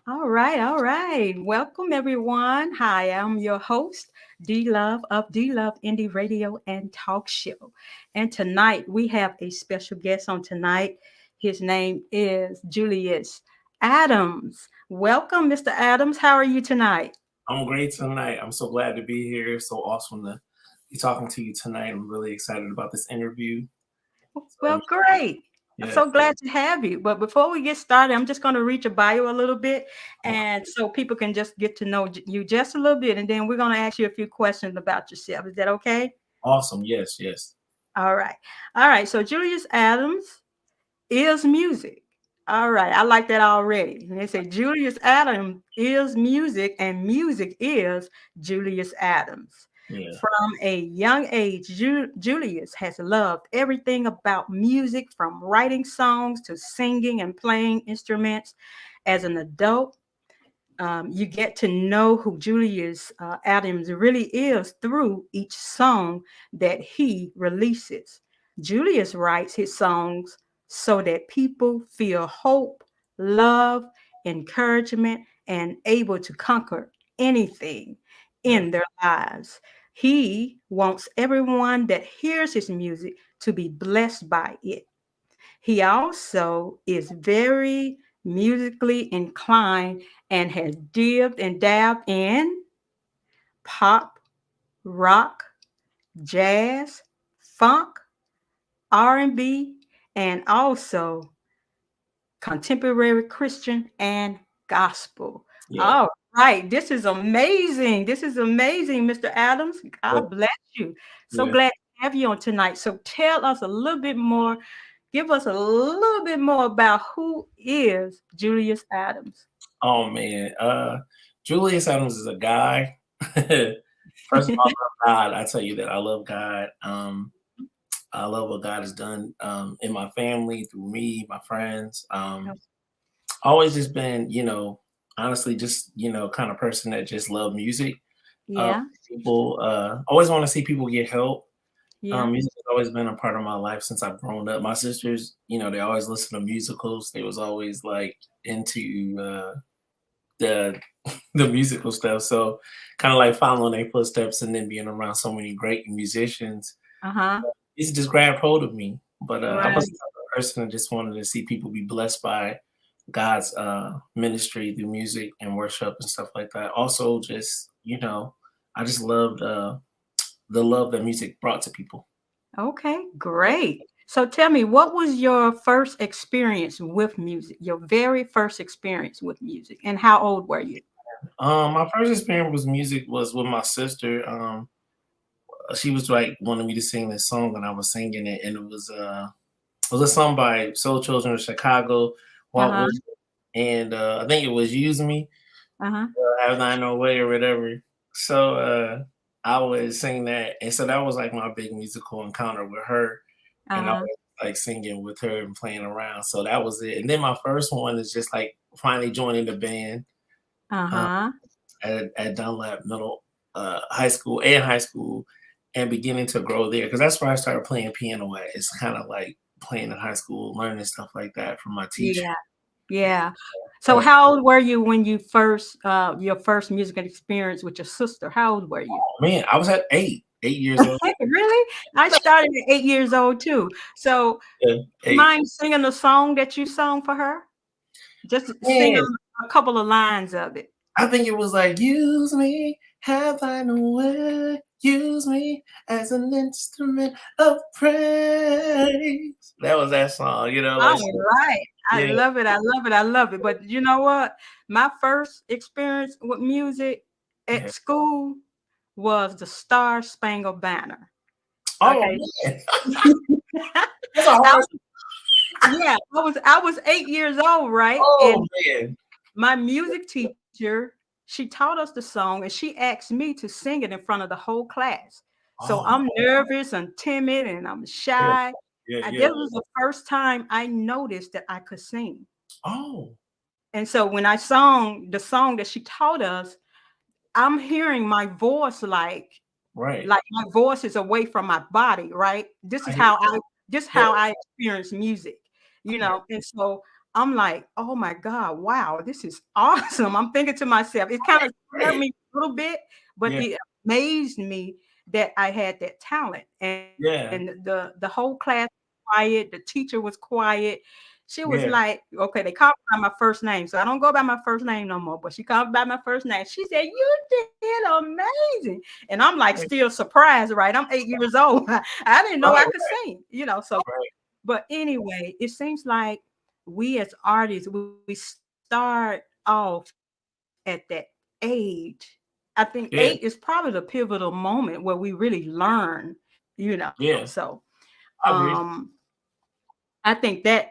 All right, all right. Welcome everyone. Hi, I'm your host, Dlove of Dlove Indie Radio and Talk Show. And tonight we have a special guest on tonight. His name is Julius Adams. Welcome, Mr. Adams. How are you tonight? I'm great tonight. I'm so glad to be here. So awesome to be talking to you tonight. I'm really excited about this interview. So Well, great. I'm yes. so glad to have you. But before we get started, I'm just going to read your bio a little bit, and so people can just get to know you just a little bit, and then we're going to ask you a few questions about yourself. Is that okay? Awesome. Yes, yes. All right. All right. So Julius Adams is music. All right. I like that already. And they say Julius Adams is music, and music is Julius Adams. Yeah. From a young age, Julius has loved everything about music, from writing songs to singing and playing instruments. As an adult, you get to know who Julius Adams really is through each song that he releases. Julius writes his songs so that people feel hope, love, encouragement, and able to conquer anything Yeah. in their lives. He wants everyone that hears his music to be blessed by it. He also is very musically inclined and has dipped and dabbed in pop, rock, jazz, funk, R&B, and also contemporary Christian and gospel. Yeah. All right, this is amazing. This is amazing, Mr. Adams. Yeah. God bless you. So Yeah. glad to have you on tonight. So tell us a little bit more. Give us a little bit more about who is Julius Adams. Oh man. Julius Adams is a guy. First of all, I love God. I tell you that I love God. I love what God has done in my family, through me, my friends. Always just been, honestly, just kind of person that just love music. Uh, Yeah, people always want to see people get help. yeah. Music has always been a part of my life since I've grown up. My sisters, they always listen to musicals. They was always like into the the musical stuff. So kind of like following their footsteps and then being around so many great musicians, Uh-huh. it's just grabbed hold of me. But I'm a Right. person that just wanted to see people be blessed by God's ministry through music and worship and stuff like that. Also, just I just loved the love that music brought to people. Okay, great. So tell me, what was your first experience with music? Your very first experience with music, and how old were you? My first experience with music was with my sister. She was like wanting me to sing this song, and I was singing it, and it was a song by Soul Children of Chicago, Walt Uh-huh. Whitman, and I think it was "Use Me," Uh-huh. "Have Thine No Way" or whatever. So I was singing that, and so that was like my big musical encounter with her, and I Uh-huh. was like singing with her and playing around. So that was it. And then my first one is just like finally joining the band. Um, Uh-huh. at Dunlap Middle high school and beginning to grow there because that's where I started playing piano at. It's kind of like playing in high school, learning stuff like that from my teacher. Yeah. Yeah. So And, how old were you when you first your first musical experience with your sister? How old were you? man, I was at 8 years old. Really? I started at 8 years old too. So Yeah, you 8. mind singing the song that you sung for her? Just sing Man, a couple of lines of it. I think it was like, use me, have thine own way, use me as an instrument of praise. That was that song, like, All right. I yeah, love it. I love it. I love it. But you know what? My first experience with music at yeah. school was the Star Spangled Banner. Oh, Okay. man, that's a I hard. Yeah, I was 8 years old, right? Oh, And man. my music teacher, she taught us the song and she asked me to sing it in front of the whole class. So Oh, I'm nervous and timid and I'm yeah, shy. yeah, And yeah. this was the first time I noticed that I could sing. Oh, And so when I sung the song that she taught us, I'm hearing my voice right. like my voice is away from my body, right? I hear This yeah, how I experience music, you know. And so I'm like, oh my God, wow, this is awesome. I'm thinking to myself, it kind of scared Right. me a little bit, but Yeah. it amazed me that I had that talent. And Yeah. the whole class was quiet, the teacher was quiet. She was Yeah. like, okay, they called me by my first name. So I don't go by my first name no more, but she called me by my first name. She said, you did amazing. And I'm like Right. still surprised, right? I'm 8 years old. I didn't know I Right. could sing, so Right. but anyway, it seems like we as artists, we start off at that age. I think 8 is probably Yeah. the pivotal moment where we really learn, Yeah. So I agree. um I think that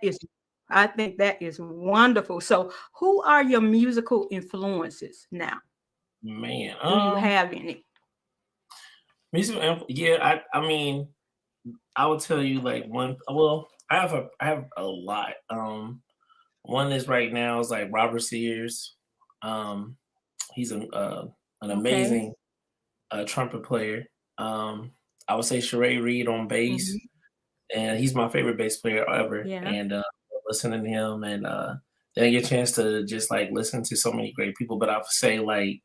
is wonderful. So who are your musical influences now? Man. Do you have any? Yeah, I mean, I would tell you like one. Well, I have a lot. One is right now is like Robert Sears. Um, he's an Okay. amazing trumpet player. Um, I would say Sheree Reed on bass, Mhm. and he's my favorite bass player ever. Yeah. And listening to him, and then get a chance to just like listen to so many great people. But I would say like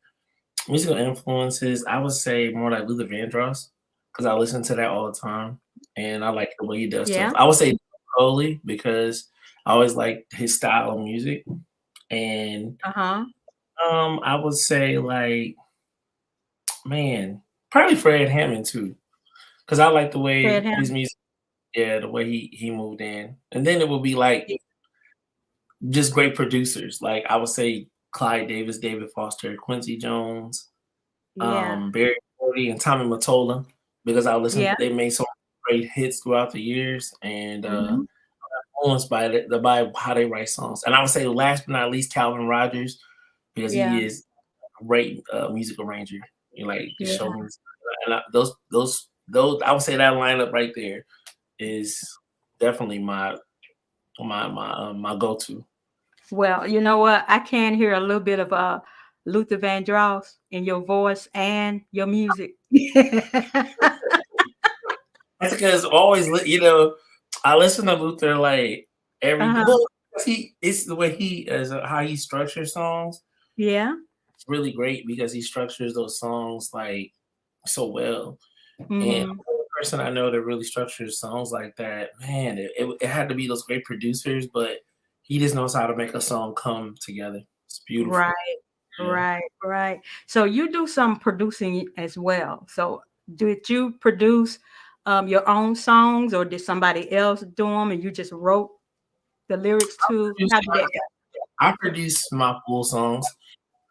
musical influences, I would say more like Luther Vandross because I listen to that all the time, and I like the way he does stuff. Yeah. I would say Coley because I always liked his style of music, and Uh-huh. I would say like man, probably Fred Hammond too because I like the Fred way his Hammond. music, yeah, the way he moved in, and then it would be like just great producers. Like I would say Clyde Davis, David Foster, Quincy Jones, Yeah. Barry Gordy and Tommy Mottola because I listened Yeah. they made some great hits throughout the years and Mhm. influenced by by how they write songs. And I would say last but not least Calvin Rogers because he Yeah. is a great music arranger. You like just Yeah. show me and those I would say that lineup right there is definitely my go to. Well, you know what? I can hear a little bit of Luther Vandross in your voice and your music. That's because always I listen to Luther like every Uh-huh. well he it's the way he as how he structures songs. Yeah. It's really great because he structures those songs like so well. And Mhm. the only person I know that really structures songs like that, man, it had to be those great producers, but he just knows how to make a song come together. It's beautiful. Right. Yeah. Right. Right. So you do some producing as well. So did you produce your own songs, or did somebody else do them and you just wrote the lyrics to? Produce How did that I produce my full songs,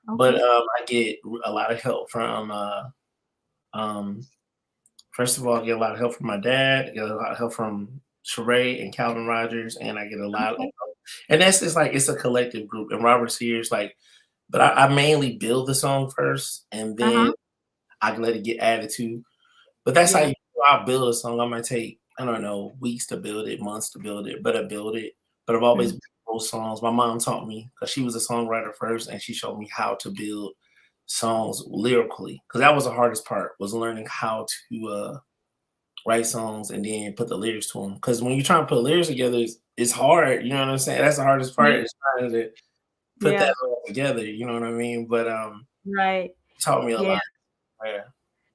go? but Okay. I get a lot of help from um first of all, I get a lot of help from my dad. I get a lot of help from Sheree and Calvin Rogers, and I get a lot of Okay. and that's just like it's a collective group. And Robert Sears, like, but I mainly build the song first, and then Uh-huh. I can let it get added to. But that's how Yeah. I build a song. I might take I don't know weeks to build it, months to build it, but I build it. But I've always Mhm. built those songs. My mom taught me because she was a songwriter first, and she showed me how to build songs lyrically because that was the hardest part was learning how to write songs and then put the lyrics to them. Because when you're trying to put lyrics together, it's hard. You know what I'm saying? That's the hardest part Yeah. is trying to put Yeah. that all together. You know what I mean? But Right. it taught me a Yeah. lot.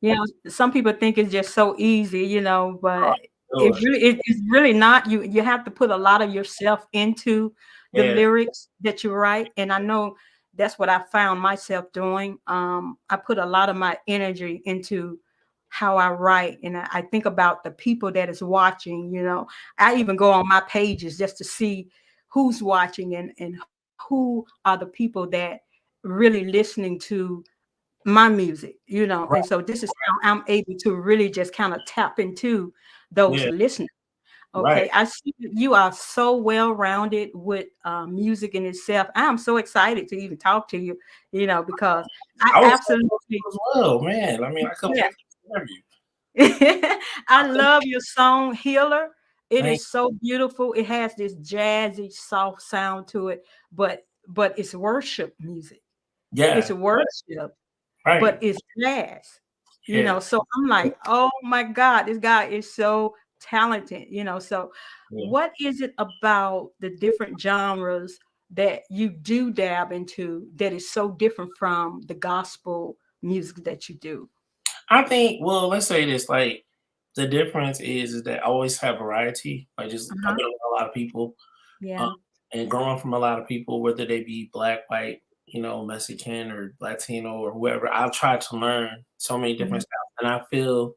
Yeah. Some people think it's just so easy, Oh, but sure. it's really not. You have to put a lot of yourself into the Yeah. lyrics that you write, and I know that's what I found myself doing. I put a lot of my energy into how I write, and I think about the people that is watching. I even go on my pages just to see who's watching and who are the people that really listening to my music, Right. and so this is how I'm able to really just kind of tap into those Yeah. listeners. Right. Okay, I see that you are so well rounded with music in itself. I'm so excited to even talk to you, because I I was absolutely, as well, man. I mean, I couldn't yeah, wait for this interview. I love your song Healer. It Thank is so beautiful. It has this jazzy, soft sound to it, but it's worship music. It's yeah. worship, but Right. it's jazz. Yeah. So I'm like, oh my God, this guy is so talented, you know. So Yeah. what is it about the different genres that you do dab into that is so different from the gospel music that you do? I think, well, let's say this, like, the difference is that I always have variety. Like, just I've Uh-huh. been with a lot of people, um, Yeah. and growing from a lot of people, whether they be black, white, Mexican or Latino or whoever, I've tried to learn so many different Mhm. styles, and I feel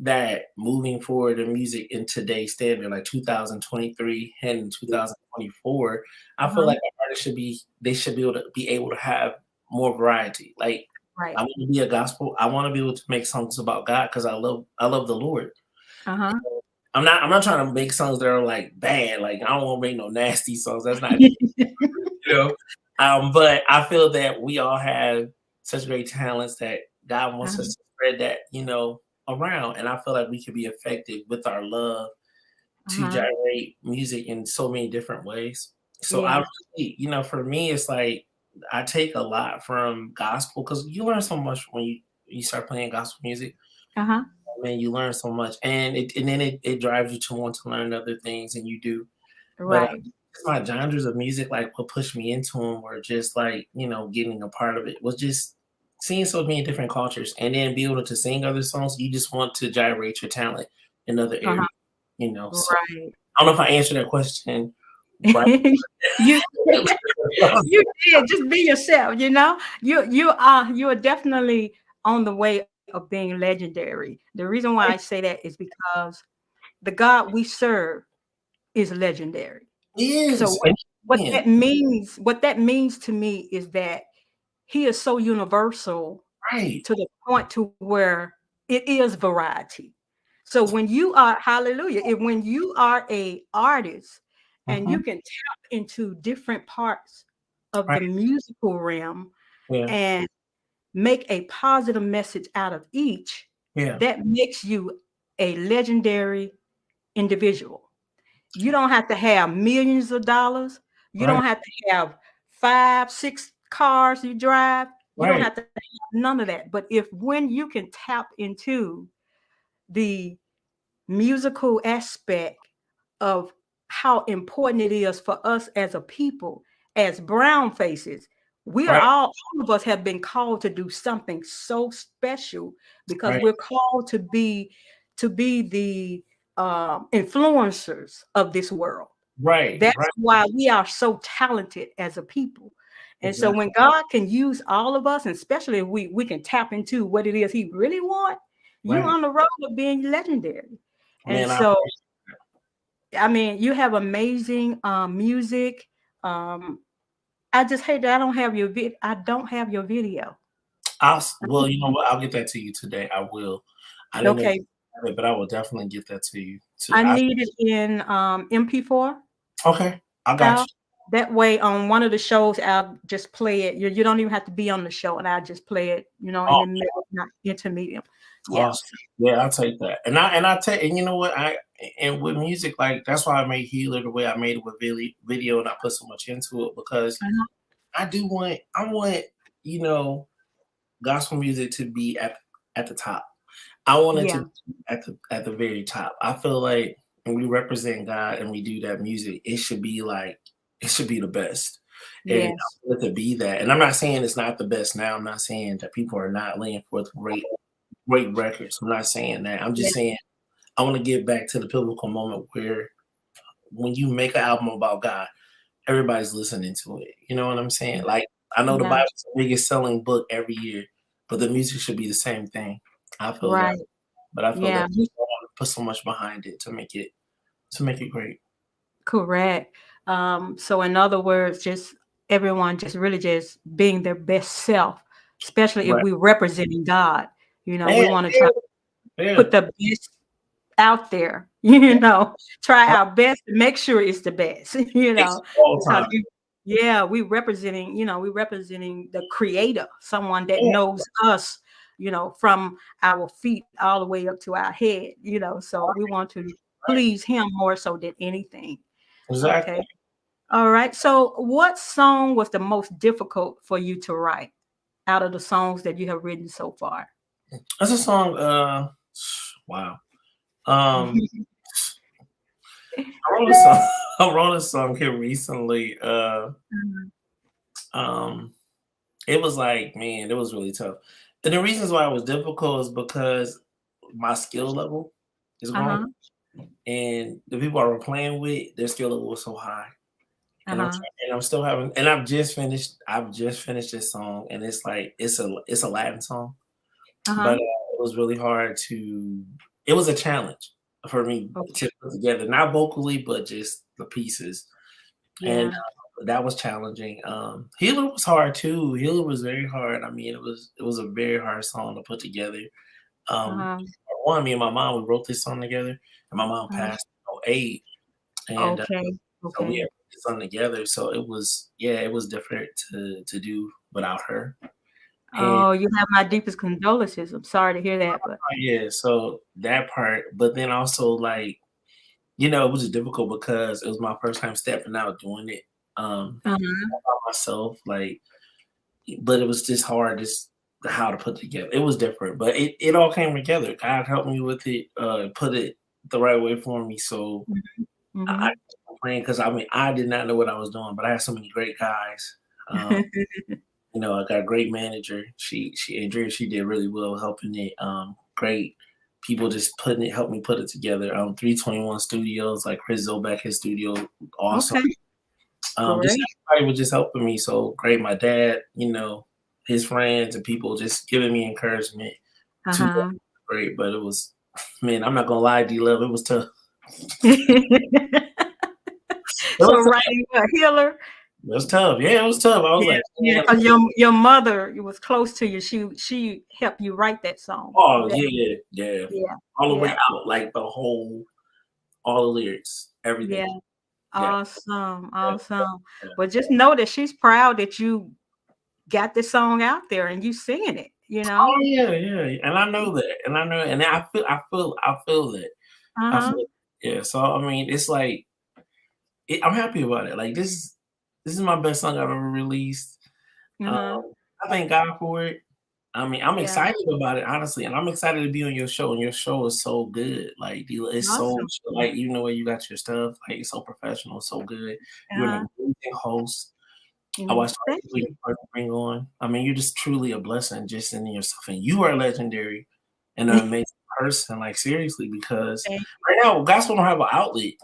that moving forward in music in today's standard, like 2023 and 2024, I feel Uh-huh. like artists should be able to have more variety. Like, I Right. want to be a gospel. I want to be able to make songs about God because I love the Lord. Uh-huh. I'm not trying to make songs that are like bad. Like, I don't want to make no nasty songs. That's not you know. But I feel that we all have such great talents that God wants us Uh-huh. to spread that, around. And I feel like we can be effective with our love to Uh-huh. gyrate music in so many different ways. So I Yeah. really, for me, it's like I take a lot from gospel because you learn so much when you start playing gospel music. Uh-huh. Man, you learn so much, and then it drives you to want to learn other things, and you do. But Right. my genres of music, like what pushed me into them, were just like getting a part of it was just seeing so many different cultures, and then be able to sing other songs. You just want to gyrate your talent in other Uh-huh. areas, So Right. I don't know if I answered that question right. You you did. Just be yourself, you know? You are definitely on the way of being legendary. The reason why I say that is because the God we serve is legendary. So Yes, what, and yeah, what that means to me is that he is so universal right. to the point to where it is variety. So when you are hallelujah, if when you are a artist and you Mhm. can tap into different parts of Right. the musical realm Yeah. and make a positive message out of each, Yeah. that makes you a legendary individual. You don't have to have millions of dollars. You Right. don't have to have 5, 6 cars you drive. You don't Right. have to have none of that. But if when you can tap into the musical aspect of how important it is for us as a people, as brown faces, we are Right. all of us have been called to do something so special because Right. we're called to be the influencers of this world. Right. That's Right. why we are so talented as a people. And so Exactly. when God can use all of us, and especially if we can tap into what it is he really want, you Right. on the road of being legendary. And Man, I so I mean, you have amazing music. Um, I just hate that I don't have your video. well, you know what? I'll get that to you today. I will. I didn't know you Okay. have it, but I will definitely get that to you. I need it in MP4 Okay, I got style. you. That way, on one of the shows, I'll just play it. You don't even have to be on the show, and I'll just play it, in Oh, the middle, not intermediate. Yeah. awesome. Yeah, I'll take that. And I take and you know what? And with music, like that's why I made Healer the way I made it with video, and I put so much into it because Uh-huh. I want you know gospel music to be at the top. I want it to Yeah. be at the very top. I feel like when we represent God and we do that music, it should be the best. And I Yes. want it to be that. And I'm not saying it's not the best now. I'm not saying that people are not laying forth great records. I'm not saying that. I'm Yeah. just saying I want to get back to the biblical moment where when you make an album about God, everybody's listening to it. You know what I'm saying? Like I know the Yeah. Bible's the biggest selling book every year, but the music should be the same thing. I feel that. Right. But I feel that Yeah. people wanna put so much behind it to make it great. Correct. So in other words, just everyone just really just being their best self, especially if Right. we're representing God. Man, We want to try yeah, to yeah. put the best out there, try our best to make sure it's the best, It's all because time. we representing the creator, someone that Yeah, knows us, from our feet all the way up to our head, so we want to right. please him more so than anything. Okay. Exactly. All right. So what song was the most difficult for you to write out of the songs that you have written so far? That's a song, wow. Um, Mhm. I wrote a song. I wrote a song here recently. Mhm. Um, it was like, man, it was really tough. And the reasons why it was difficult is because my skill level is growing, Uh-huh. and the people I were playing with, their skill level was so high. And Uh-huh. I'm still having, and I've just finished this song, and it's like it's a Latin song, but Uh-huh. it was really hard to. It was a challenge for me Okay. to put together, not vocally, but just the pieces, and Yeah. that was challenging. Healer was hard too. Healer was very hard. I mean, it was a very hard song to put together. Um, Uh-huh. One, me and my mom, we wrote this song together, and my mom Uh-huh. passed in '08, and Okay. so we Okay. had put this song together. So it was, yeah, it was different to do without her. And Oh, you have my deepest condolences. I'm sorry to hear that, but yeah, so that part, but then also like, it was just difficult because it was my first time stepping out doing it uh-huh. by myself. Like, but it was just hard, just how to put together. It was different, but it all came together. God helped me with it, put it the right way for me. So Mhm. I Mhm. can't complain because I mean I did not know what I was doing, but I had so many great guys. Um, I got a great manager. She Andrea, she did really well helping it. Great people just putting it, helped me put it together. 321 Studios, like Chris Zobek, his studio, awesome. Okay, Just great. everybody was just helping me so great. My dad, his friends and people just giving me encouragement to Uh-huh. great. But it was, man, I'm not gonna lie, Dlove, it was tough. It So was tough. writing a healer, It was tough. Yeah, it was tough. I was yeah, like, yeah, man, because your mother was close to you. She helped you write that song. oh That, yeah, yeah, yeah, yeah, all the way yeah, out, like all the lyrics, everything. yeah. Yeah, Awesome, yeah, awesome. yeah. But just know that she's proud that you got this song out there and you singing it, you Oh know? yeah, yeah, and I know that, and I know, and I feel that. I Uh-huh. feel, yeah. So I mean, it's like I'm happy about it. Like this is my best song I've ever released. Um, Uh-huh. I thank God for it. I mean, I'm Yeah. excited about it, honestly, and I'm excited to be on your show. And your show is so good. Like, it's so Awesome. like where you got your stuff. Like, it's so professional, so good. You're an Uh-huh. amazing host. I watched all Thank the people you. you bring on. I mean, you're just truly a blessing just in yourself, and you are legendary and an amazing person. Like seriously, because Thank right now gospel don't have an outlet,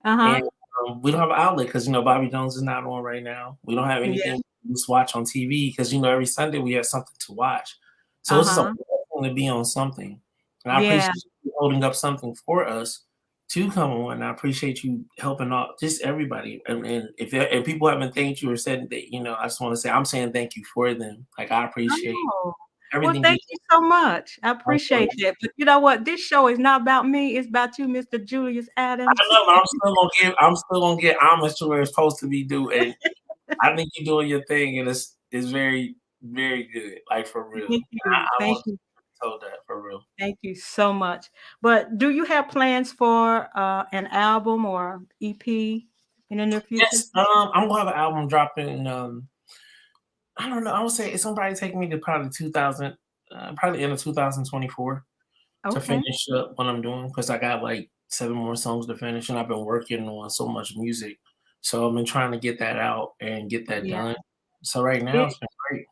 and Uh-huh. we don't have an outlet because Bobby Jones is not on right now. We don't have Yeah. anything to just watch on TV because every Sunday we have something to watch. So it's just a Uh-huh. blessing to be on something, and I Yeah. appreciate you holding up something for us to come on. I appreciate you helping out just everybody. And if people haven't thanked you or said that, I just want to say I'm saying thank you for them. Like I appreciate Oh. Well, everything you thank you so much. I do. appreciate that. But you know what? This show is not about me. It's about you, Mr. Julius I Adams. know, but I'm still gonna get homage to where it's supposed to be due, and I think you're doing your thing, and it's very, very good, like for real. Thank you. I Thank want to you. be told that for real. Thank you so much. But do you have plans for an album or EP in the near future? Yes, I'm gonna have an album dropping. I don't know. I would say it's gonna probably take me to probably 2000, probably end of 2024 to Okay. finish up what I'm doing because I got like 7 more songs to finish, and I've been working on so much music, so I've been trying to get that out and get that Yeah. done. So right now It it's been great.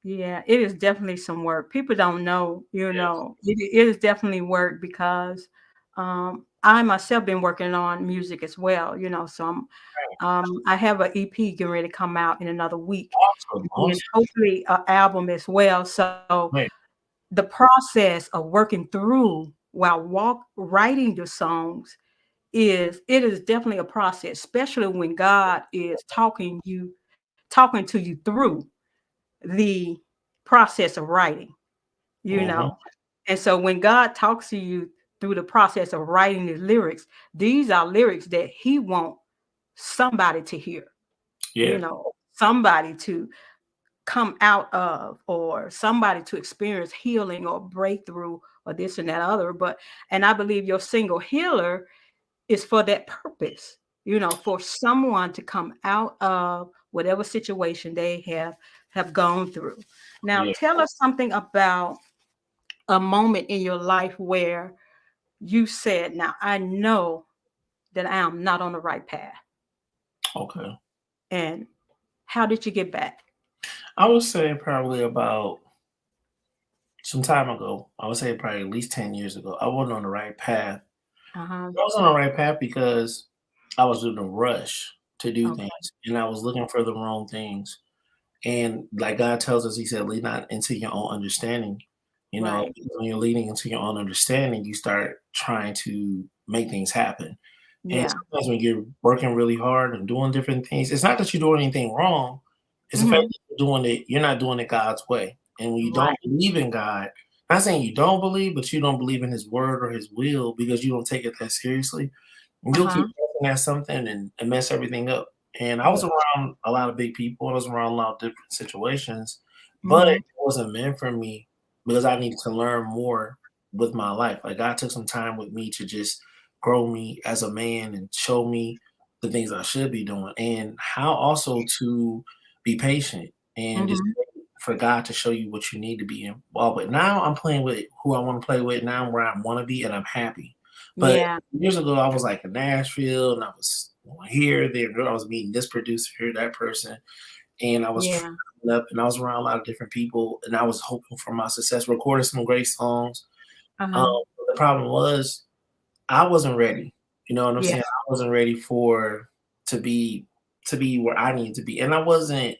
Yeah, it is definitely some work. People don't know, Yes. it is definitely work because I myself been working on music as well, so I have an EP getting ready to come out in another week, Awesome, and then awesome. hopefully an album as well. So Man, the process of working through while writing the songs it is definitely a process, especially when God is talking to you through the process of writing, you mhm, know. And so when God talks to you through the process of writing the lyrics, these are lyrics that he want somebody to hear, yeah, somebody to come out of or somebody to experience healing or breakthrough or this and that other. And I believe your single healer is for that purpose, for someone to come out of whatever situation they have gone through. Now, yeah. tell us something about a moment in your life where you said, "Now I know that I'm not on the right path. Okay. And how did you get back? I would say probably about some time ago. I would say probably at least 10 years ago. I wasn't on the right path. Uh-huh. I was on the right path because I was in a rush to do things, Okay. and I was looking for the wrong things. And like God tells us, He said, "Lean not into your own understanding." You know, Right. when you're leaning into your own understanding, you start trying to make things happen. And Yeah. sometimes when you're working really hard and doing different things, it's not that you're doing anything wrong. It's the fact Hmm. that you're not doing it God's way. And when you don't Right. believe in God, not saying you don't believe, but you don't believe in His word or His will because you don't take it that seriously, and you'll keep Uh-huh. looking at something and mess everything up. And I was Yeah. around a lot of big people. I was around a lot of different situations, but it Hmm. wasn't meant for me because I needed to learn more with my life. Like God took some time with me to just grow me as a man and show me the things I should be doing and how also to be patient and just Hmm. wait for God to show you what you need to be involved with. Now I'm playing with who I want to play with. Now I'm where I want to be, and I'm happy. But Yeah. years ago, I was like in Nashville, and I was going here, there. I was meeting this producer here, that person, and I was Yeah. traveling up, and I was around a lot of different people, and I was hoping for my success, recording some great songs. Uh-huh. But the problem was I wasn't ready. You know what I'm Yeah. saying? I wasn't ready for to be to be where I need to be, and I wasn't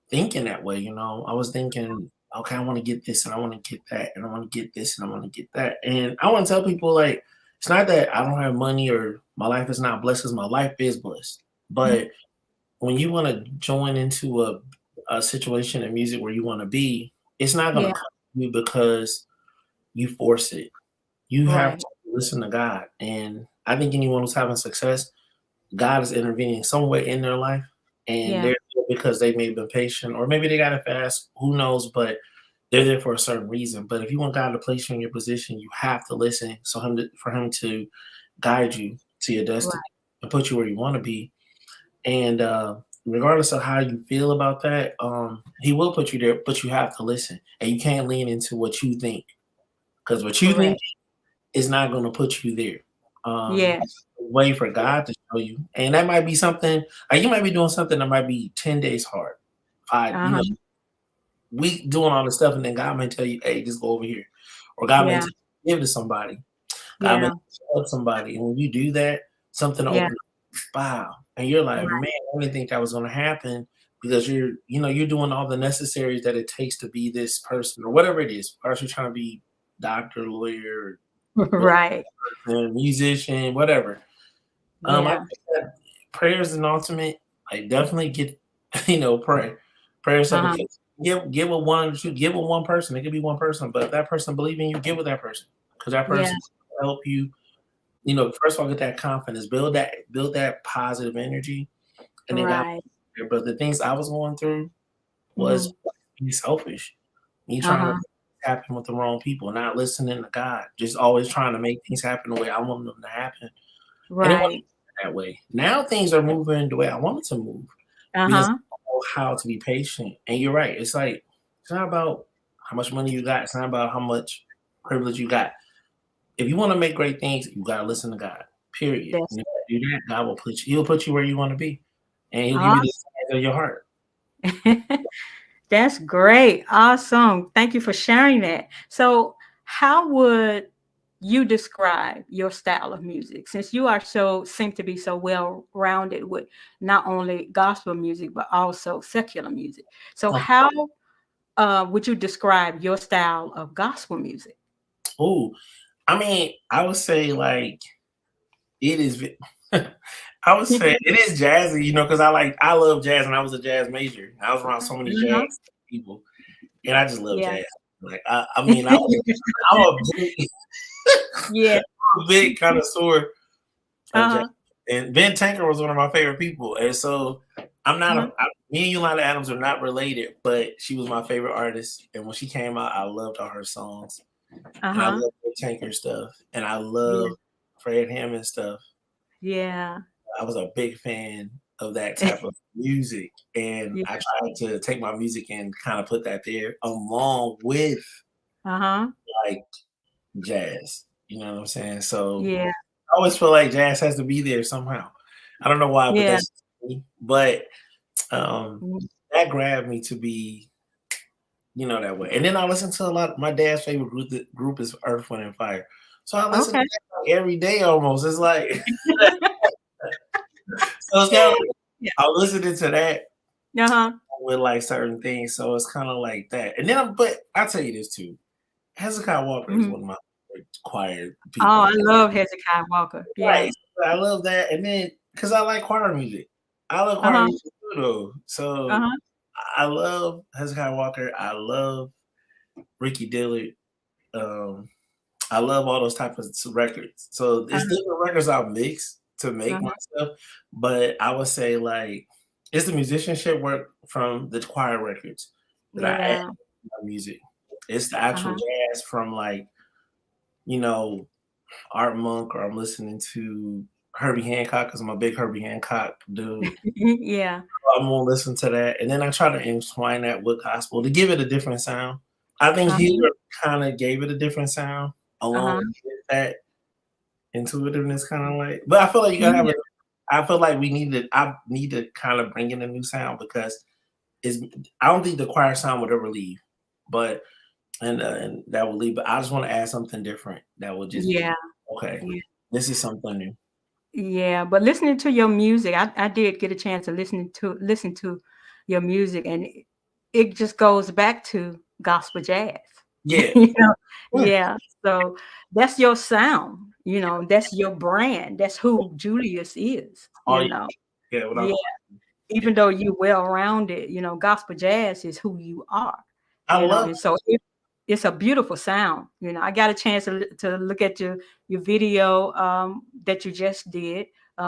thinking that way. You know, I was thinking, okay, I want to get this, and I want to get that, and I want to get this, and I want to get that, and I want to tell people like it's not that I don't have money or my life is not blessed, because my life is blessed, but when you want to join into a situation in music where you want to be, it's not going to Yeah. come to you because you force it. You have Right. to listen to God. And I think anyone who's having success, God is intervening some way in their life. And Yeah. they're there because they may have been patient or maybe they got it fast. Who knows? But they're there for a certain reason. But if you want God to place you in your position, you have to listen for him to guide you to your destiny Right. and put you where you want to be. And regardless of how you feel about that, he will put you there, but you have to listen. And you can't lean into what you think. Because what you think Correct. is not going to put you there. Yes. Wait for God to show you. And that might be something, like you might be doing something that might be 10 days hard. Uh-huh. Week doing all this stuff, and then God may tell you, hey, just go over here. Or God may Yeah. tell you, give to somebody. God may Yeah. help somebody. And when you do that, something Yeah. opens wow. And you're like, Right. man, I didn't think that was gonna happen because you're doing all the necessaries that it takes to be this person or whatever it is. Or you're trying to be doctor, lawyer, Right. musician, whatever. I Yeah. think that prayer is an ultimate. Like definitely get pray. Prayer Uh-huh. supplication. Give with one give with one person. It could be one person, but if that person believe in you, give with that person. Because that Yeah. person will help you, first of all, get that confidence, build that positive energy, and then God. Right. But the things I was going through was Mhm. me selfish, me trying to Uh-huh. make things happen with the wrong people, not listening to God, just always trying to make things happen the way I want them to happen, and it wasn't Right. that way. Now things are moving the way I want it to move because Uh-huh. I know how to be patient. And you're right. It's like it's not about how much money you got. It's not about how much privilege you got. If you want to make great things, you gotta listen to God. Period. That's And if you do that, God will He'll put you where you want to be, and He'll give you the awesome. desires of your heart. That's great. Awesome. Thank you for sharing that. So, how would you describe your style of music since you are seem to be so well rounded with not only gospel music but also secular music? So, how would you describe your style of gospel music? Oh, I mean, I would say like it is. I would say it is jazzy, because I love jazz, and I was a jazz major. I was around so many jazz Uh-huh. people, and I just love Yeah. jazz. Like I mean, I'm a big, Yeah. I'm a big connoisseur of jazz, Uh-huh. and Ben Tanker was one of my favorite people, and so I'm not Uh-huh. me and Yolanda Adams are not related, but she was my favorite artist, and when she came out, I loved all her songs, and I Uh-huh. love Ben Tanker stuff, and I Yeah. love Fred Hammond stuff. Yeah. I was a big fan of that type of music, and Yeah. I tried to take my music and kind of put that there along with Uh-huh. like jazz. You know what I'm saying? So Yeah. I always feel like jazz has to be there somehow. I don't know why, but Yeah. that's just me. But um, Mhm. that grabbed me to be, that way. And then I listen to a lot. My dad's favorite group is Earth, Wind, and Fire. So I listen to Okay. that like every day almost. It's like so it's kind of Yeah. I'm listening to that Uh-huh. with like certain things. So it's kind of like that. And then but I'll tell you this too. Hezekiah Walker is Mhm. one of my favorite choir Oh, people. I love Hezekiah Walker. Right. Yeah. I love that. And then because I like choir music. I love choir Uh-huh. music too though. So Uh-huh. I love Hezekiah Walker. I love Ricky Dillard. Um, I love all those type of records. So it's Uh-huh. different records I mix to make Uh-huh. myself, but I would say like it's the musicianship work from the choir records that I add Yeah. to my music. It's the actual Uh-huh. jazz from like, you know, Art Monk, or I'm listening to Herbie Hancock because I'm a big Herbie Hancock dude. Yeah. I'm gonna listen to that, and then I try to entwine that with gospel to give it a different sound. I think Uh-huh. Healer kind of gave it a different sound along Uh-huh. with that intuitiveness, kind of like. But I feel like you gotta have Yeah. a. I feel like we need to. I need to kind of bring in a new sound because is I don't think the choir sound would ever leave, but and that will leave. But I just want to add something different that will just be Yeah. okay. Yeah. This is something new. Yeah, but listening to your music, I did get a chance to listen to your music, and it just goes back to gospel jazz. Yeah. You know? Yeah. Yeah. So that's your sound, that's your brand. That's who Julius is, Oh you yeah. know. Yeah. Yeah. Without Even though you're well-rounded, gospel jazz is who you are, I love and so it's a beautiful sound. I got a chance to look at your video that you just did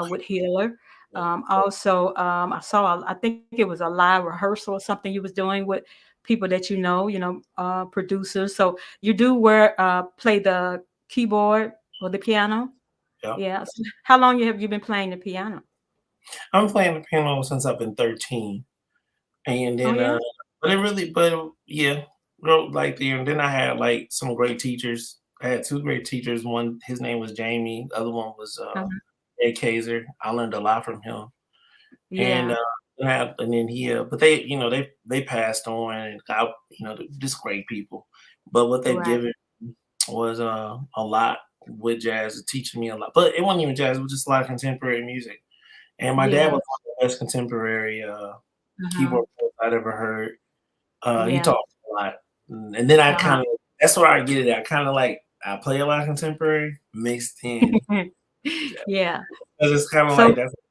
with Healer. it. Also, I saw, I think it was a live rehearsal or something you was doing with people that producers. So you do play the keyboard or the piano. Yeah. Yeah. So how long have you been playing the piano? I'm playing the piano since I've been 13. And Oh then, yeah. but yeah, wrote like there. And then I had like some great teachers. I had two great teachers. One, his name was Jamie. The other one was Uh-huh. Ed Kaiser. I learned a lot from him. And Yeah. and then he, but they passed on, and got just great people. But what they've Right. given was a lot with jazz, teaching me a lot. But it wasn't even jazz; it was just a lot of contemporary music. And my dad Yeah. was one of the best contemporary Uh-huh. keyboard players I'd ever heard. He Yeah. taught me a lot, and then I Uh-huh. kind of that's where I get it. I kind of like I play a lot of contemporary mixed in jazz Yeah. because it's kind of So like that's what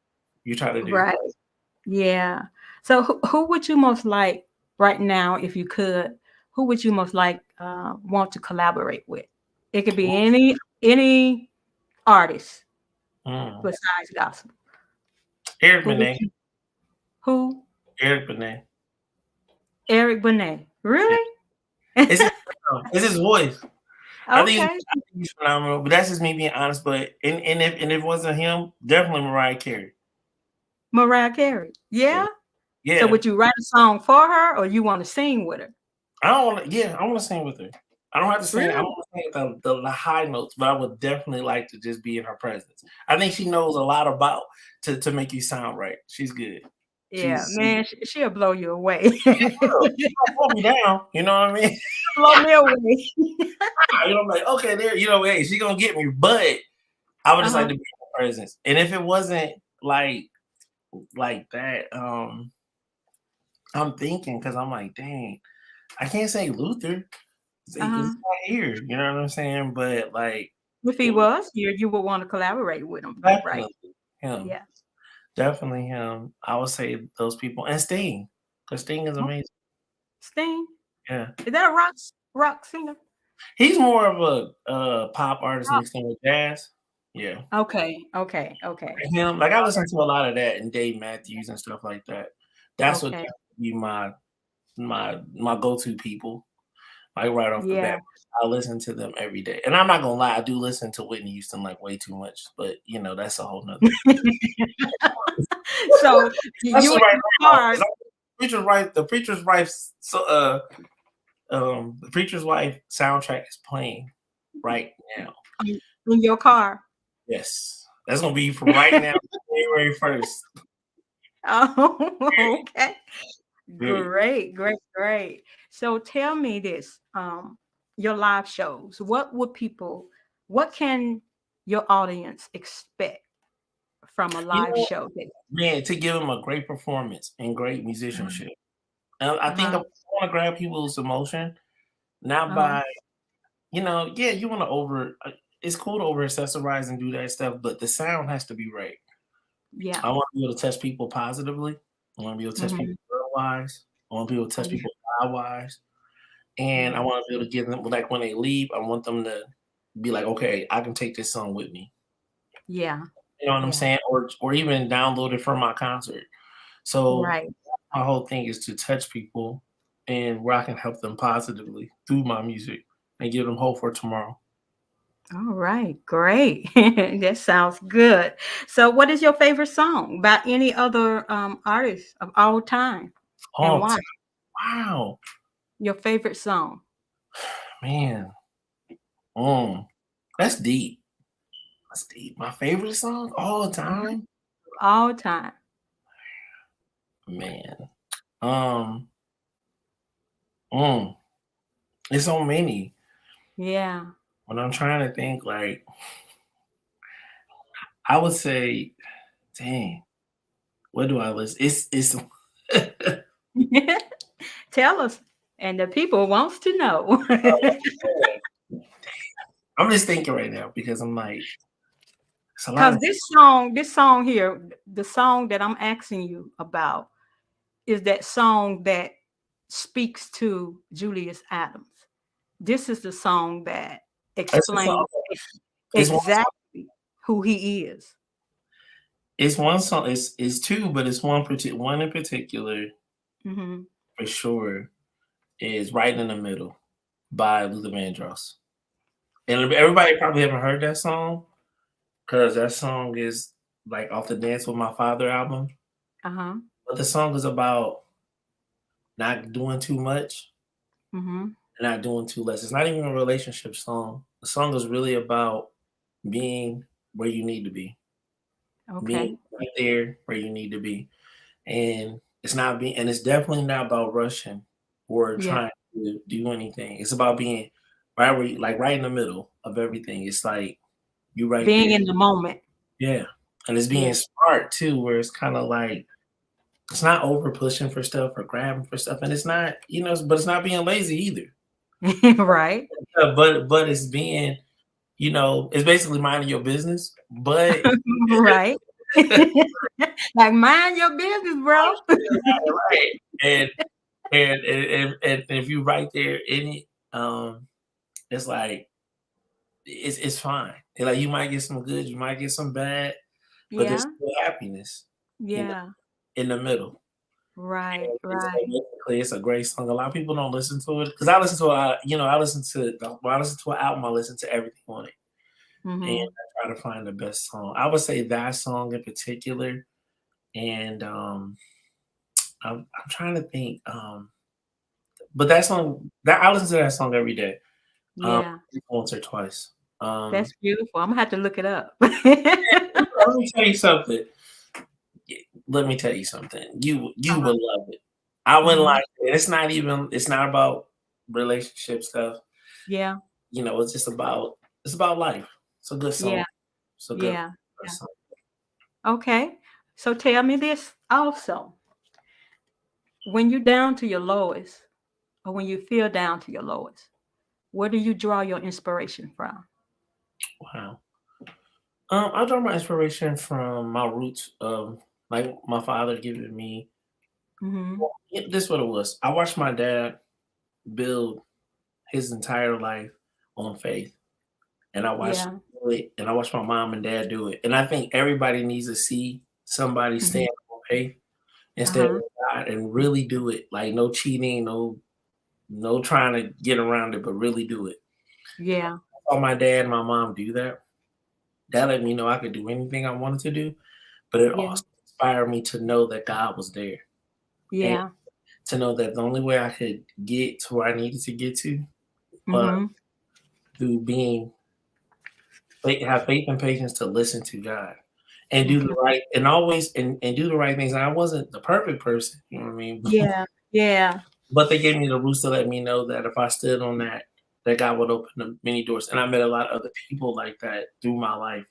you try to do. right. Yeah. So who would you most like right now, if you could, who would you most like want to collaborate with? It could be any artist Mm. besides gospel. Eric Who would Benet, you who? Eric Benet. Eric Benet. Yeah. Really? It's his voice. Okay. I think he's phenomenal. But that's just me being honest. But and if it wasn't him, definitely Mariah Carey. Mariah Carey. Yeah. Yeah. So Yeah. would you write a song for her or you want to sing with her? I don't want to. Yeah, I want to sing with her. I don't have to sing. I don't Really? want to sing the high notes, but I would definitely like to just be in her presence. I think she knows a lot about to make you sound right. She's good. Yeah, She's man, she'll blow you away. girl. She don't pull me down. You know what I mean? Blow me away. I'm like, okay, there. Hey, she gonna get me, but I would just like Uh-huh. to be in her presence. And if it wasn't like that, I'm thinking because I'm like, dang, I can't say Luther. He's Uh-huh. not here. You know what I'm saying? But like, If he it was was here, you would want to collaborate with him, right? definitely him. Yeah. Definitely him. I would say those people and Sting, because Sting is Oh, amazing. Sting. Yeah, Is that a rock singer? he's more of a pop artist Oh, mixed in with jazz. Yeah, okay, okay, okay, him. Like I listen to a lot of that and Dave Matthews and stuff like that. That's what okay. be my go to people. Like right off the Yeah. bat, I listen to them every day. And I'm not gonna lie, I do listen to Whitney Houston like way too much, but that's a whole nother. So you Especially in right your now, car, 'cause the preacher's wife, so the preacher's wife soundtrack is playing right now. in your car. Yes. That's gonna be from right now, January 1st. Oh, okay. Period. Great, great, great. So tell me this, your live shows, what can your audience expect from a You live know, show? man, to give them a great performance and great musicianship. I think I Uh-huh, wanna grab people's emotion, not uh-huh, by yeah, you wanna it's cool to over accessorize and do that stuff, but the sound has to be right. yeah, I wanna be able to touch people positively. I wanna be able to touch mhm, people girl-wise. I wanna be able to touch yeah, people guy-wise. And I yeah, wanna be able to give them like, when they leave, I want them to be like, "Okay, I can take this song with me." yeah, You know what I'm yeah, saying? Or even download it from my concert. So, right. my whole thing is to touch people and where I can help them positively through my music and give them hope for tomorrow. All right, great. That sounds good. So what is your favorite song by any other artist of all time, and Oh, why? wow, Your favorite song? man, mm, that's deep. That's deep. My favorite song all the Mhm. time? All time. Man, um, mm, it's so many. Yeah. When I'm trying to think, like, I would say, dang, what do I listen? It's Tell us. And the people wants to know. I'm just thinking right now because I'm like, it's a lot Because of this song here, the song that I'm asking you about is that song that speaks to Julius Adams. This is the song that it's a song. explains It's one song. exactly who he is. It's one song. It's two, but it's one in particular Mhm. for sure is "Right in the Middle" by Luther Vandross. And everybody probably haven't heard that song because that song is like off the Dance with My Father album. Uh-huh. But the song is about not doing too much Mhm. and not doing too less. It's not even a relationship song. The song is really about being where you need to be, being Okay. right there where you need to be. And it's definitely not about rushing or Yeah. trying to do anything. It's about being right where like right in the middle of everything. It's like you right Being there. in the moment. Yeah. And it's Yeah. being smart too, where it's kind of like it's not over pushing for stuff or grabbing for stuff. And it's not, but it's not being lazy either. Right. But it's being, it's basically minding your business. But Right. Like, mind your business, bro. right. And if you right there in it, it's like it's fine. And like you might get some good, you might get some bad, but there's Yeah. still happiness, you know, Yeah. in the middle. Right. And it's so Right. basically it's a great song. A lot of people don't listen to it because I listen to I listen to when I listen to an album, I listen to everything on it, and Mhm. I try to find the best song. I would say that song in particular, and I'm trying to think, but that song that I listen to that song every day, um, Yeah. once or twice. Um, That's beautiful. Imma have to look it up. Let me tell you something. Let me tell you something. You Uh-huh. would love it. I wouldn't Mhm. like it. It's not about relationship stuff. Yeah. It's about life. It's a good song. Yeah. It's a good Yeah. Yeah. song. Okay. So tell me this also. When you're down to your lowest, or when you feel down to your lowest, where do you draw your inspiration from? Wow. I draw my inspiration from my roots of like my father giving me Mhm. this is what it was. I watched my dad build his entire life on faith. And I watched Yeah. him do it, and I watched my mom and dad do it. And I think everybody needs to see somebody Mhm. stand on faith instead of Uh-huh. God and really do it. Like no cheating, no trying to get around it, but really do it. Yeah. I saw my dad and my mom do that. That let me know I could do anything I wanted to do, but it Yeah. also inspired me to know that God was there and Yeah. to know that the only way I could get to where I needed to get to was Mhm. through being have faith and patience to listen to God and do the Okay. right and always and do the right things. And I wasn't the perfect person, you know what I mean? Yeah. Yeah. But they gave me the roots to let me know that if I stood on that, that God would open the many doors. And I met a lot of other people like that through my life.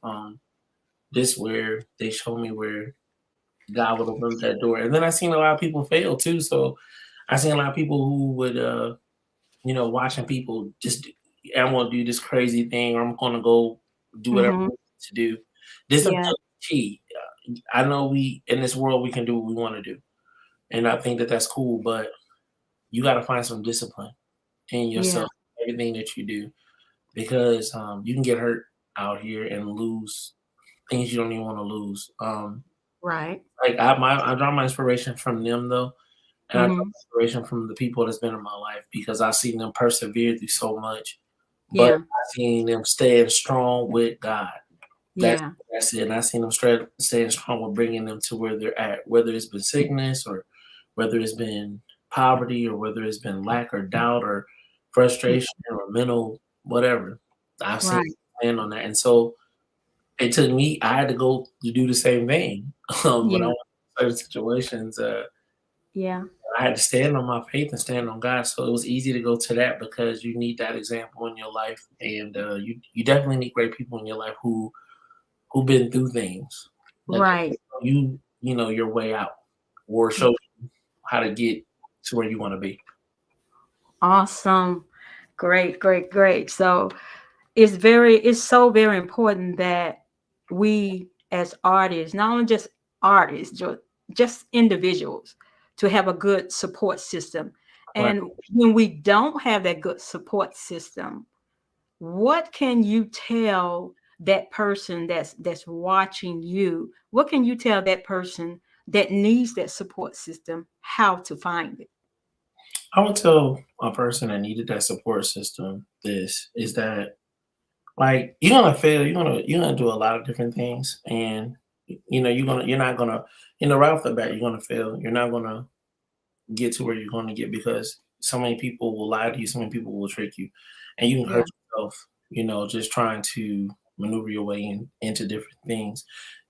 This where they showed me where God would open that door. And then I seen a lot of people fail too. So I seen a lot of people who would watching people just I'm gonna do this crazy thing or I'm gonna go do whatever I Mhm. need to do. This is Yeah. the key. I know we in this world we can do what we want to do. And I think that that's cool, but you got to find some discipline in Yeah. yourself, everything that you do, because you can get hurt out here and lose things you don't even want to lose. Right. Like I draw my inspiration from them though, and I draw Mhm. inspiration from the people that's been in my life because I've seen them persevere through so much, but Yeah. I've seen them staying strong with God. That's Yeah. that's it. And I've seen them staying strong with bringing them to where they're at, whether it's been sickness or whether it's been poverty or whether it's been lack or doubt or Mm. frustration or mental whatever. I've seen Right. them stand on that, and so it took me. I had to go to do the same thing, but I Yeah. went in certain situations. Yeah. I had to stand on my faith and stand on God, so it was easy to go to that because you need that example in your life, and you definitely need great people in your life who've been through things that Right. you know your way out or show you how to get to where you want to be. Awesome. Great, great, great. So it's so very important that we as artists, not only just artists, just individuals, to have a good support system. Right. And when we don't have that good support system, what can you tell that person that's watching you? What can you tell that person that needs that support system how to find it? I would tell a person that needed that support system this is that like you're gonna fail, you're gonna do a lot of different things and you're not gonna right off the bat you're gonna fail. You're not gonna get to where you're gonna get because so many people will lie to you, so many people will trick you, and you can Yeah. hurt yourself, just trying to maneuver your way into different things.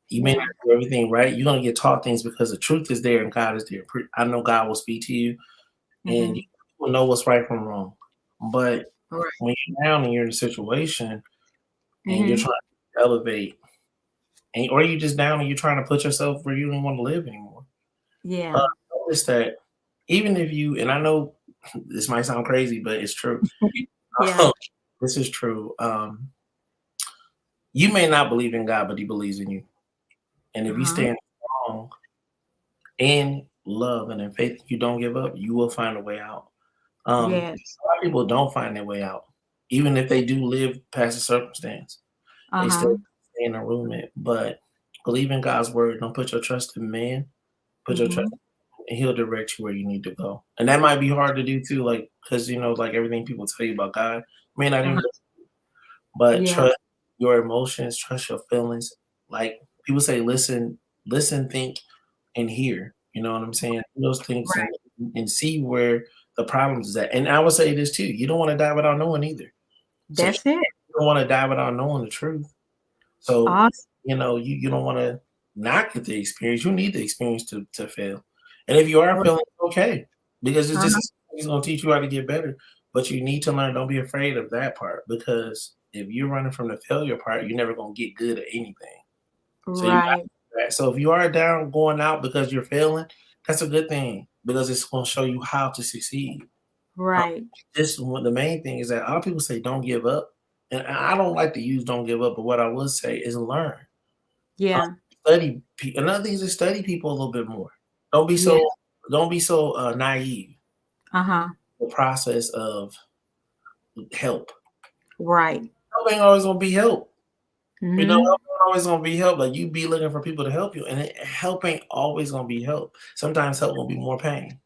You may not Yeah. do everything right. You're gonna get taught things because the truth is there and God is there. I know God will speak to you and you Hmm. will know what's right from wrong. But Right. when you're down and you're in a situation and you're Hmm. trying to elevate, or you're just down and you're trying to put yourself where you don't want to live anymore, uh, Yeah. notice that even if you, and I know this might sound crazy, but it's true. Yeah. This is true. You may not believe in God, but He believes in you. And if you Uh-huh. stand strong in love and in faith, you don't give up, you will find a way out. Yes. A lot of people don't find their way out, even if they do live past the circumstance. They still Uh-huh. stay in a room. But believe in God's word. Don't put your trust in man. Put your trust, Hmm. and He'll direct you where you need to go. And that might be hard to do too, like because like everything people tell you about God may not even. Uh-huh. But Yeah. trust your emotions, trust your feelings. Like people say, listen, think, and hear. You know what I'm saying? Do those things Right. and see where the problems is at. And I would say this too: you don't want to die without knowing either. So you That's it. don't want to die without knowing the truth. So Awesome. you don't want to not get the experience. You need the experience to fail. And if you are Right. failing, okay, because Uh-huh. it's going to teach you how to get better. But you need to learn. Don't be afraid of that part because if you're running from the failure part, you're never going to get good at anything. So you got Right. that. So if you are down going out because you're failing, that's a good thing because it's going to show you how to succeed. Um, Right. the main thing is that a lot of people say don't give up, and I don't like to use don't give up. But what I would say is learn. Um, Yeah. another thing is to study people a little bit more. Don't be Yeah. so naive. Uh-huh. The process of help. Right. Help ain't always gonna be help. Hmm. Help ain't always gonna be help. Like you be looking for people to help you, and help ain't always gonna be help. Sometimes help will be more pain.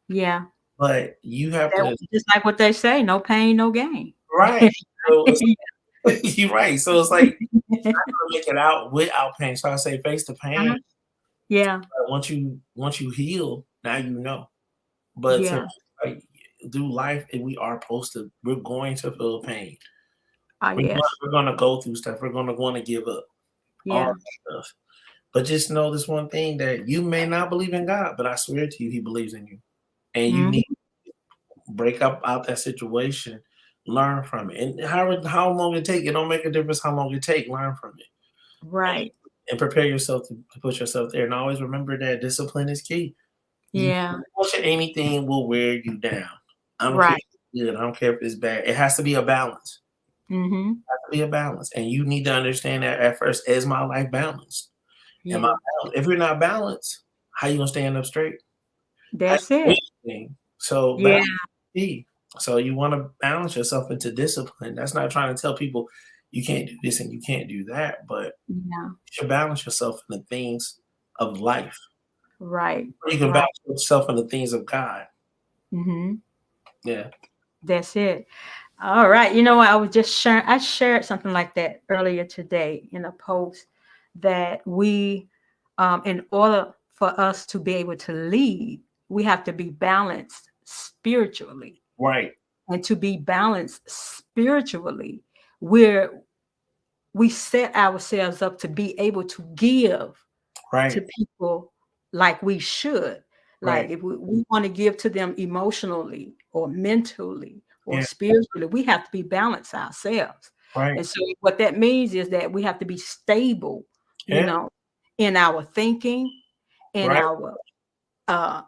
Yeah. But you have That to just like what they say, no pain, no gain. right. So you're right. So it's like make it out without pain. So I say face the pain. Uh-huh. Yeah. Once you heal, now you know. But to Yeah. like through life, and we're going to feel pain. Ah, yes. We're gonna go through stuff. We're gonna want to give up all Yeah. that stuff. But just know this one thing that you may not believe in God, but I swear to you, He believes in you, and you Hmm. need to break up out that situation, learn from it, and how long it take, it don't make a difference how long it take. Learn from it, and, Right. and prepare yourself to put yourself there. And always remember that discipline is key. You Yeah. push anything will wear you down. I don't care if Right. it's good. I don't care if it's bad. It has to be a balance. Hmm. It has to be a balance, and you need to understand that at first. Is my life balanced? Am I Yeah. balanced? If you're not balanced, how you gonna stand up straight? How That's you it. do anything? So Yeah. balance is key. So you want to balance yourself into discipline. That's not trying to tell people you can't do this and you can't do that, but Yeah. you should balance yourself in the things of life. Right. You can Right. balance yourself in the things of God. Hmm. Yeah. That's it. All right. You know what? I was just sharing, I shared something like that earlier today in a post that in order for us to be able to lead, we have to be balanced spiritually. Right. And to be balanced spiritually, where we set ourselves up to be able to give to Right. people like we should. Like Right. if we want to give to them emotionally or mentally or Yeah. spiritually, we have to be balanced ourselves. Right. And so what that means is that we have to be stable, you Yeah. know, in our thinking, in Right. our uh,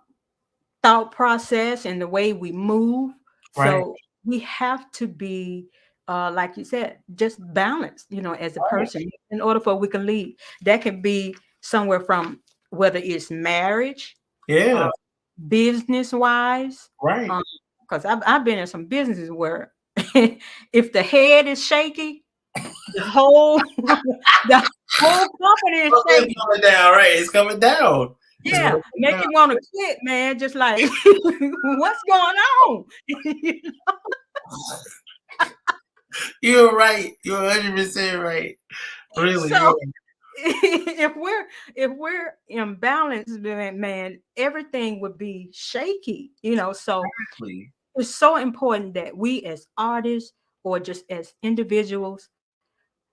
thought process, and the way we move. Right. So we have to be, like you said, just balanced, as a Right. person in order for we can lead. That can be somewhere from whether it's marriage, uh, Yeah. business wise, Right. because I've been in some businesses where if the head is shaky, the whole the whole company is Well, it's shaky. coming down. Right. It's coming down. It's Yeah, gonna come make down. you want to quit, man. Just like, what's going on? You're right. You're 100% right. Really. So if we're imbalanced, man, everything would be shaky. So Exactly. it's so important that we as artists or just as individuals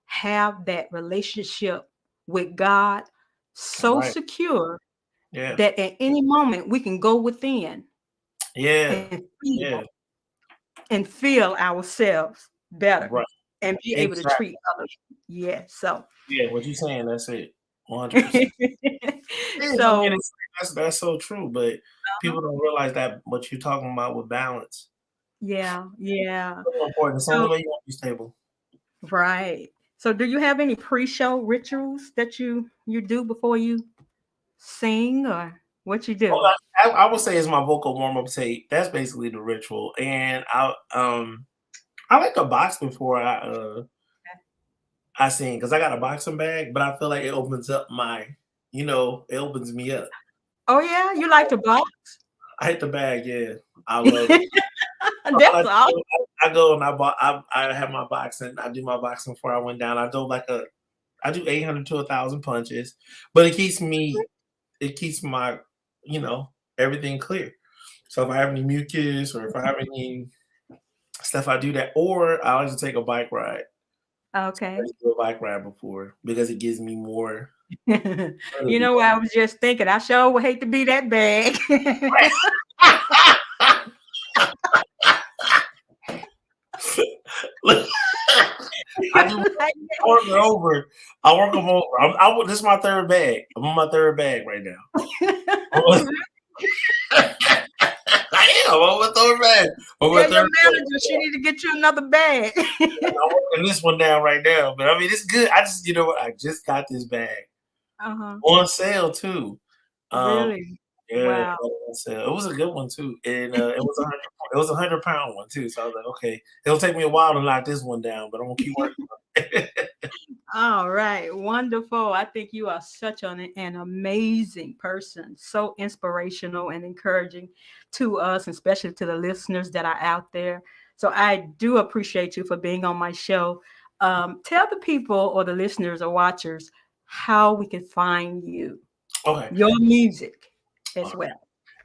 have that relationship with God so Right. secure Yeah. that at any moment we can go within Yeah. and feel Yeah. and feel ourselves better Right. and be able to Exactly. treat others. Yeah. So Yeah. What you saying? That's it. 100%. It is. I mean, so that's so true. But uh-huh. people don't realize that what you're talking about with balance. Yeah, yeah. So important. It's the only So way you want to be stable. right. So do you have any pre-show rituals that you do before you sing, or what you Well, do? I would say it's my vocal warm up tape. That's basically the ritual. And I like to box before I sing because I got a boxing bag, but I feel like it opens up it opens me up. Oh yeah, you like to box? I hit the bag, yeah. I love it. That's awesome. I go and I have my boxing. I do my boxing before I went down. I do 800 to 1,000 punches, but it keeps my everything clear. So if I have any mucus or if I have any stuff, I do that. Or I like to take a bike ride. I Okay. did do a bike ride before because it gives me more You know what I was just thinking? I sure would hate to be that bag. I do Like work them over. I work them over. This is my third bag. I'm on my third bag right now. that. I am. I'm on my third bag. I'm on my Tell your third bag. manager she need to get you another bag. I'm working this one down right now. But I mean, it's good. I just got this bag Uh-huh. on sale too. Um, Really? yeah, Wow. on sale. It was a good one too, and it was 100 pound one too. So I was like, okay, it'll take me a while to knock this one down, but I'm gonna keep working. All right. Wonderful. I think you are such an amazing person. So inspirational and encouraging to us, and especially to the listeners that are out there. So I do appreciate you for being on my show. Tell the people or the listeners or watchers how we can find you, Okay. your music as Okay. well.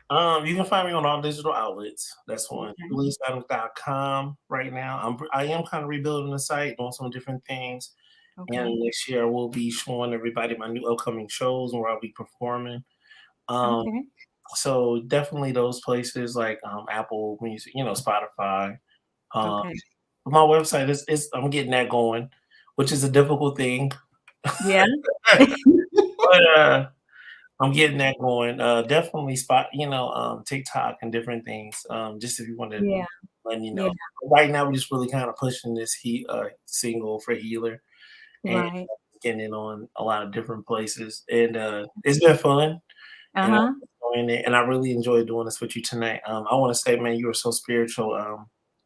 You can find me on all digital outlets. That's on Okay. juliusadams.com right now. I am kind of rebuilding the site, doing some different things. And Okay. next year I will be showing everybody my new upcoming shows and where I'll be performing. Um, Okay. so definitely those places like Apple Music, Spotify. Um, Okay. my website is I'm getting that going, which is a difficult thing. Yeah. But I'm getting that going. Definitely TikTok and different things. Just if you want to Yeah. let me Yeah. know. Right now, we're just really kind of pushing this single for Healer and Right. getting it on a lot of different places. And it's been fun, and I'm Uh-huh. enjoying it. And I really enjoyed doing this with you tonight. I want to say, man, you are so spiritual.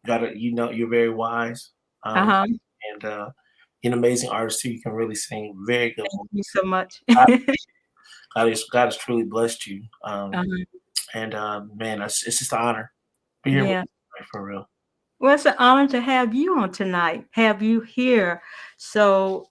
You're very wise. Um, Uh-huh. and you're an amazing artist too. You can really sing. Very good Thank voice. you so much. God has truly blessed you. Uh-huh. And man, it's just an honor to be here with Yeah. you tonight, for real. Well, it's an honor to have you on tonight, have you here. So,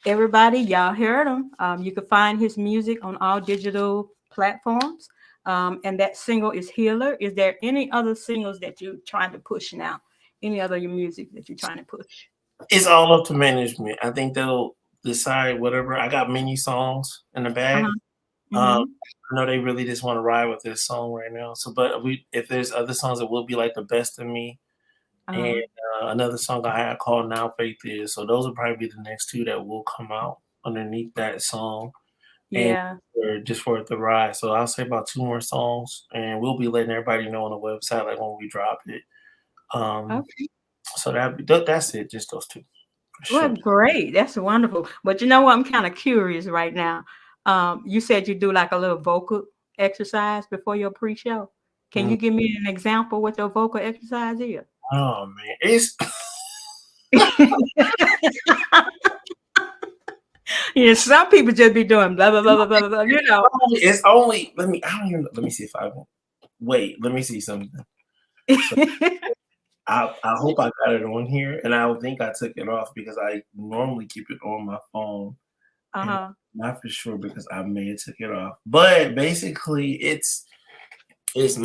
everybody, y'all heard him. You can find his music on all digital platforms. And that single is Healer. Is there any other singles that you're trying to push now? Any other your music that you're trying to push? It's all up to management. I think they'll decide whatever. I got many songs in the bag. Uh-huh. Um, Mm-hmm. I know they really just want to ride with this song right now. So, but if there's other songs that will be like the best of me, and Uh-huh. another song I had called Now Faith Is. So those will probably be the next two that will come out underneath that song, and Yeah. just for it to ride. So I'll say about two more songs, and we'll be letting everybody know on the website like when we drop it. Um, Okay. so that's it, just those two for Well, sure. great. That's wonderful. But you know what? I'm kind of curious right now. You said you do like a little vocal exercise before your pre-show. Can Mm. you give me an example what your vocal exercise is? Oh man, it's Yeah, some people just be doing blah blah blah blah blah blah. You know. it's only I don't even know, let me see if I wait. Let me see something. So I hope I got it on here, and I would think I took it off because I normally keep it on my phone, and Uh-huh. not for sure because I may have took it off. But basically, it's if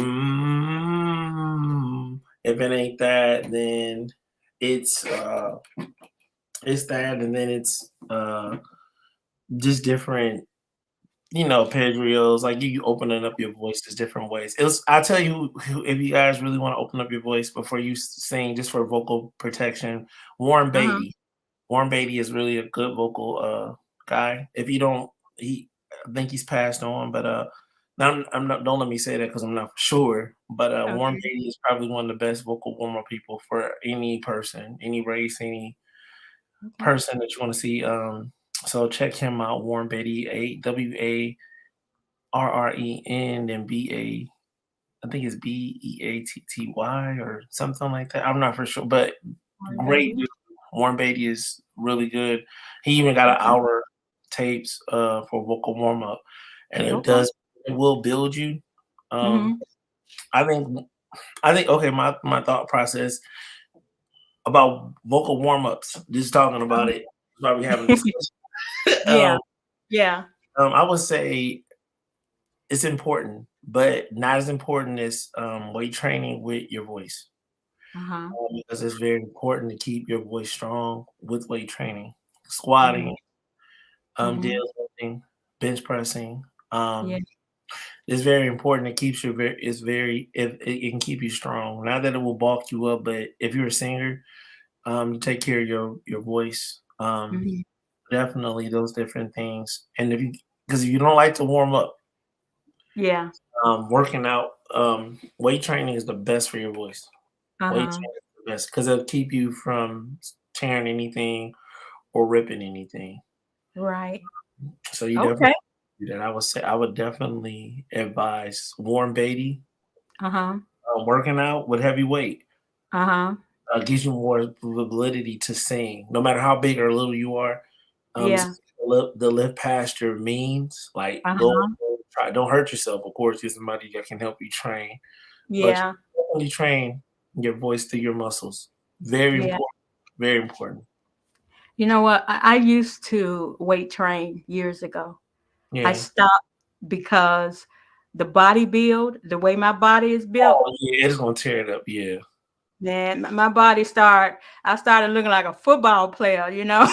it ain't that, then it's uh it's that, and then it's just different, pedrios, like you opening up your voices different ways. I tell you, if you guys really want to open up your voice before you sing, just for vocal protection, Warren Uh-huh. Beatty. Warren Beatty is really a good vocal guy. If you don't, I think he's passed on, but now I'm not. Don't let me say that because I'm not sure. But Warren Okay. Beatty is probably one of the best vocal warm up people for any person, any race, any Okay. person that you want to see. So check him out, Warren Beatty, Warren, and I think it's Beatty or something like that. I'm not for sure, but Warren great Beatty. dude. Warren Beatty is really good. He even got an Okay. hour tapes for vocal warm up, and Okay. it will build you. Um, Mm-hmm. I think okay. My thought process about vocal warm ups, just talking about it, while we having a discussion. Yeah. Yeah. I would say it's important, but not as important as weight training with your voice. Uh-huh. Because it's very important to keep your voice strong with weight training, Mm-hmm. squatting, Mm-hmm. deadlifting, bench pressing. Yeah. It's very important. It keeps you very. It's very. It can keep you strong. Not that it will bulk you up, but if you're a singer, take care of your voice. Mm-hmm. Definitely those different things. And because if you don't like to warm up, Yeah. working out, weight training is the best for your voice. Weight Uh-huh. training is the best because it'll keep you from tearing anything or ripping anything. Right. So you definitely Okay. do that. I would definitely advise Warren Beatty. Uh-huh. Working out with heavy weight Uh-huh. gives you more validity to sing, no matter how big or little you are. Yeah. The live past your means, like Uh-huh. try. Don't hurt yourself. Of course, there's somebody that can help you train, but Yeah. you definitely train your voice through your muscles. Very Yeah. important. Very important. You know what? I used to weight train years ago. I Yeah. stopped because the body build, the way my body is built, Oh yeah, it's gonna tear it up. Yeah. man, my body I started looking like a football player, you know.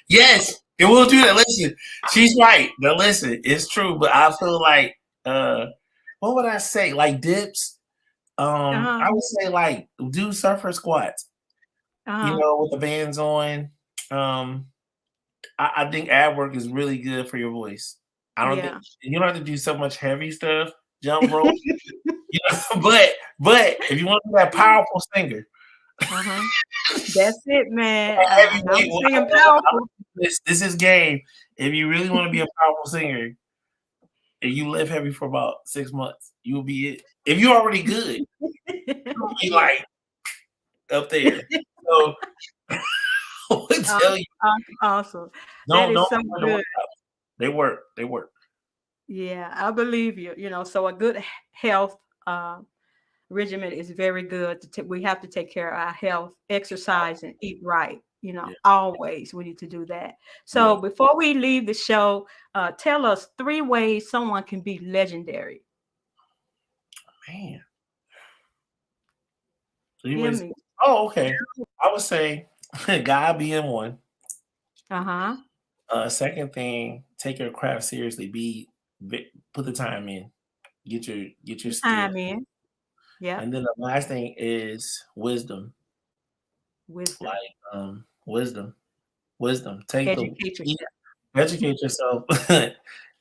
Yes, it will do that. Listen, she's right. Now listen, it's true, but I feel like what would I say? Like dips. Uh-huh. I would say like do surfer squats, Uh-huh. with the bands on. Um, I think ab work is really good for your voice. I don't think Yeah. you don't have to do so much heavy stuff, jump rope, but if you want to be that powerful singer, Uh-huh. That's it, man. I'm heavyweight, singing powerful. this is game. If you really want to be a powerful singer and you live heavy for about 6 months, you'll be it. If you're already good, you'll be Yeah. like up there. So I would tell Awesome, you, awesome, awesome. That don't is so ignore the good. workouts. They work. They work. Yeah, I believe you. So a good health uh, regimen is very good. We have to take care of our health, exercise, and eat right. Yeah, Always we need to do that. So yeah. before we leave the show, tell us 3 ways someone can be legendary. Man, three Hear ways. me. Oh, okay. I would say God being one. Uh-huh. Second thing, take your craft seriously. Put the time in. Get your skill. Time in. Yeah. And then the last thing is wisdom. Wisdom. Like wisdom. Wisdom. Educate Educate yourself.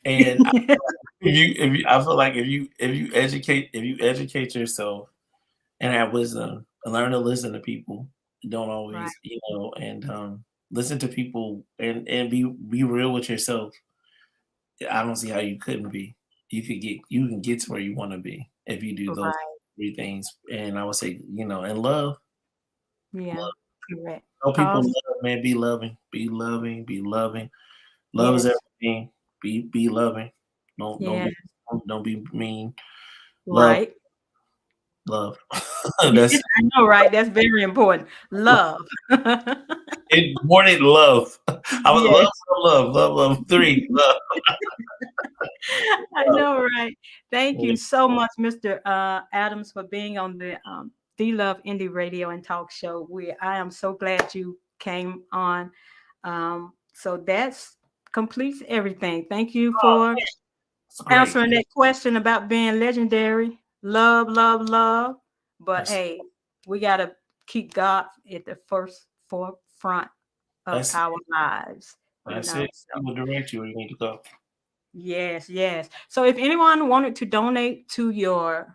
And I feel like if you educate yourself and have wisdom and learn to listen to people, don't Right. always, and listen to people and be real with yourself. I don't see how you couldn't be. You can get to where you want to be if you do those Right. 3 things. And I would say, and love. Yeah. Love. Correct. Tell people Awesome. love, man, be loving. Be loving, be loving. Love is Yes. everything. Be loving. Don't Yeah. don't be mean. Love, Right. love. That's I know, right? That's very important. Love. it. More than love. I would Yes. love. 3, love. I Love. know, right? Thank Yeah. you so much, Mr. Adams, for being on the Dlove Indie Radio and Talk Show. I am so glad you came on. So that's completes everything. Thank you for It's great. answering that question about being legendary. Love, love, love. But That's hey, we gotta keep God at the first forefront of that's our lives. that's it. He So will direct you where you need to go. yes, yes. So if anyone wanted to donate to your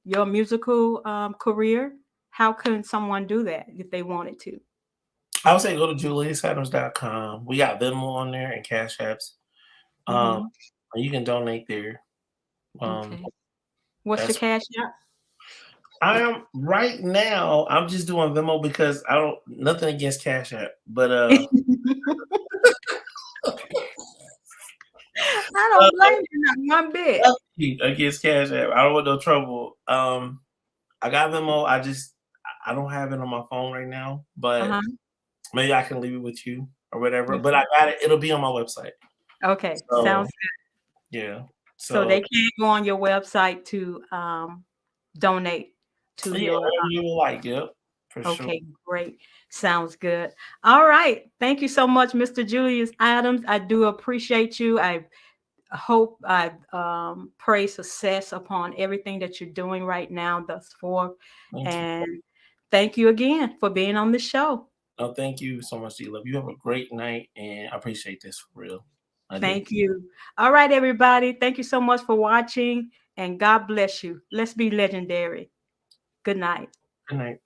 musical career, how can someone do that if they wanted to? I would say go to juliusadams.com. We got Venmo on there and Cash Apps. Um, Hmm. you can donate there. Um, Okay. What's your that's cash app? I am right now. I'm just doing Venmo because I don't nothing against Cash App, but I uh, don't blame you not one bit. nothing against Cash App. I don't want no trouble. I got Venmo. I don't have it on my phone right now, but Uh-huh. maybe I can leave it with you or whatever. But I Okay. got it. It'll be on my website. Okay. So Sounds good. yeah. So they So can go on your website to donate to yeah, your whatever you like. Yep, for sure. okay, great. Sounds good. All right. Thank you so much, Mr. Julius Adams. I do appreciate you. I hope I pray success upon everything that you're doing right now thus far. Thank you. And thank you again for being on the show. No, thank you so much, D Love. You have a great night, and I appreciate this for real. I do. Thank you. All right, everybody. Thank you so much for watching, and God bless you. Let's be legendary. Good night. Good night.